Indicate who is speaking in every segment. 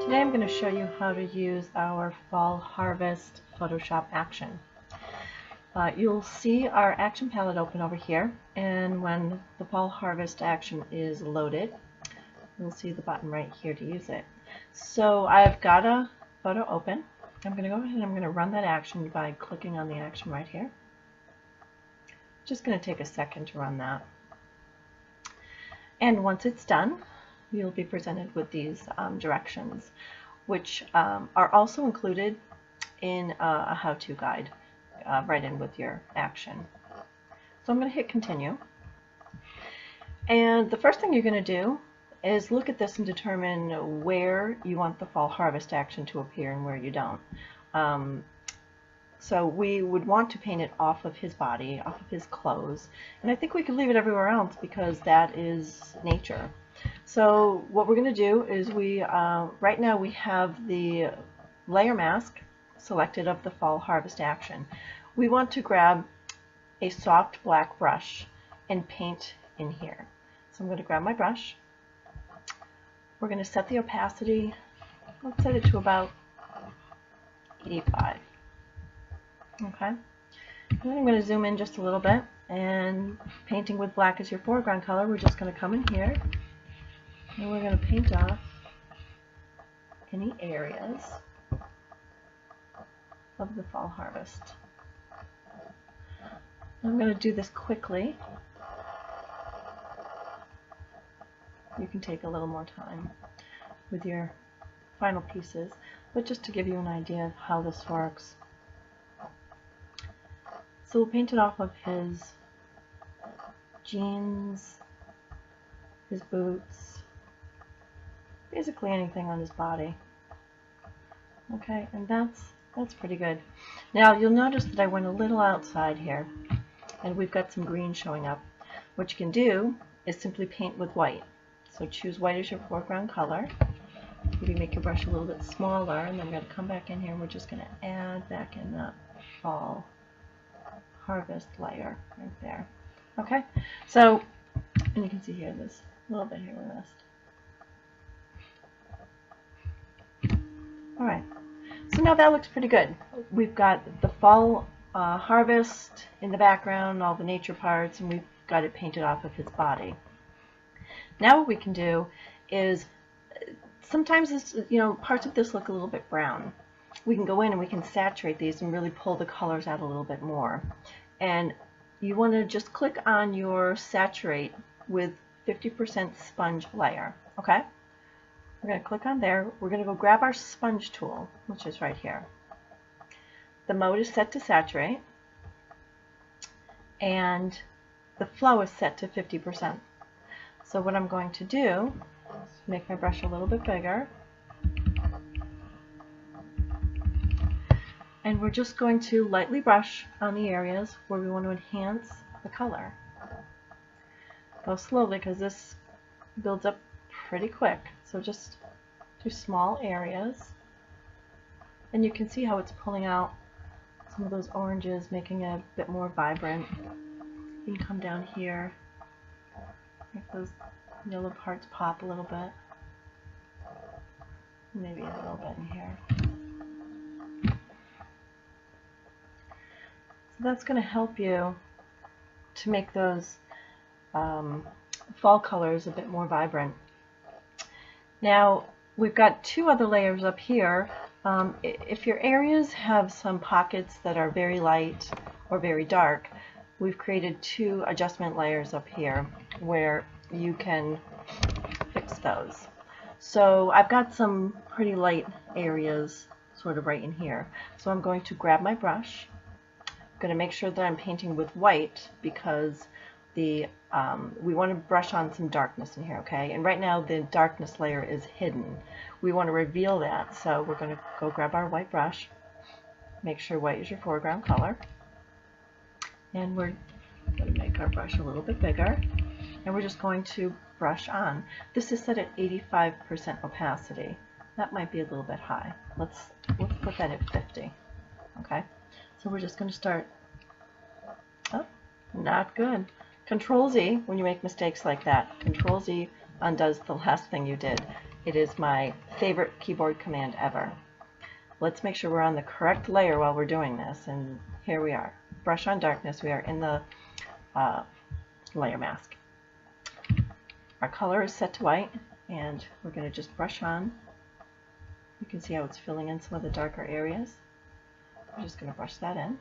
Speaker 1: Today I'm going to show you how to use our Fall Harvest Photoshop action. You'll see our action palette open over here, and when the Fall Harvest action is loaded, you'll see the button right here to use it. So I've got a photo open. I'm going to go ahead and I'm going to run that action by clicking on the action right here. Just going to take a second to run that. And once it's done, you'll be presented with these directions, which are also included in a how-to guide right in with your action. So I'm going to hit continue. And the first thing you're going to do is look at this and determine where you want the Fall Harvest action to appear and where you don't. So we would want to paint it off of his body, off of his clothes, and I think we could leave it everywhere else because that is nature. So what we're going to do is right now we have the layer mask selected of the Fall Harvest action. We want to grab a soft black brush and paint in here. So I'm going to grab my brush. We're going to set the opacity, let's set it to about 85. Okay, and then I'm going to zoom in just a little bit, and painting with black as your foreground color, we're just going to come in here and we're going to paint off any areas of the Fall Harvest. I'm going to do this quickly. You can take a little more time with your final pieces, but just to give you an idea of how this works. So we'll paint it off of his jeans, his boots, basically anything on his body. Okay, and that's pretty good. Now you'll notice that I went a little outside here, and we've got some green showing up. What you can do is simply paint with white. So choose white as your foreground color. Maybe make your brush a little bit smaller, and then I'm going to come back in here and we're just going to add back in that Fall Harvest layer right there. Okay, so, and you can see here there's a little bit here we missed. Alright, so now that looks pretty good. We've got the Fall Harvest in the background, all the nature parts, and we've got it painted off of his body. Now what we can do is, sometimes this, parts of this look a little bit brown. We can go in and we can saturate these and really pull the colors out a little bit more. And you want to just click on your saturate with 50% sponge layer. Okay? We're going to click on there. We're going to go grab our sponge tool, which is right here. The mode is set to saturate, and the flow is set to 50%. So what I'm going to do is make my brush a little bit bigger. And we're just going to lightly brush on the areas where we want to enhance the color. Go slowly because this builds up pretty quick. So just do small areas. And you can see how it's pulling out some of those oranges, making it a bit more vibrant. You can come down here, make those yellow parts pop a little bit. Maybe a little bit in here. So that's going to help you to make those fall colors a bit more vibrant. Now we've got two other layers up here. If your areas have some pockets that are very light or very dark, we've created two adjustment layers up here where you can fix those. So I've got some pretty light areas sort of right in here. So I'm going to grab my brush. I'm going to make sure that I'm painting with white because we want to brush on some darkness in here, okay? And right now the darkness layer is hidden. We want to reveal that, so we're going to go grab our white brush, make sure white is your foreground color, and we're going to make our brush a little bit bigger, and we're just going to brush on. This is set at 85% opacity. That might be a little bit high. Let's put that at 50, okay? So we're just going to start. Oh, not good. Control Z when you make mistakes like that. Control Z undoes the last thing you did. It is my favorite keyboard command ever. Let's make sure we're on the correct layer while we're doing this, and here we are. Brush on darkness. We are in the layer mask. Our color is set to white, and we're going to just brush on. You can see how it's filling in some of the darker areas. I'm just going to brush that in.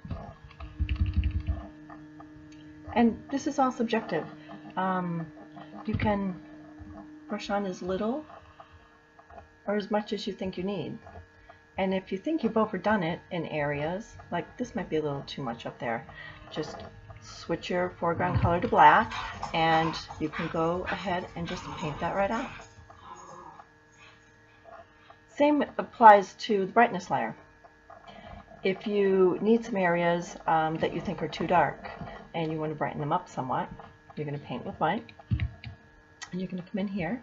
Speaker 1: And this is all subjective. You can brush on as little or as much as you think you need. And if you think you've overdone it in areas, like this might be a little too much up there, just switch your foreground color to black, and you can go ahead and just paint that right out. Same applies to the brightness layer. If you need some areas that you think are too dark and you want to brighten them up somewhat, you're going to paint with white, and you're going to come in here,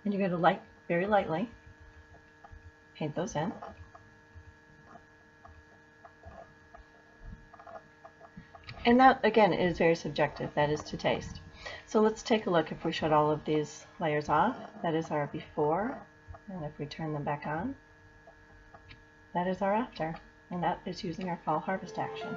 Speaker 1: and you're going to very lightly paint those in. And that, again, is very subjective. That is to taste. So let's take a look. If we shut all of these layers off, that is our before, and if we turn them back on, that is our after, and that is using our fall harvest action.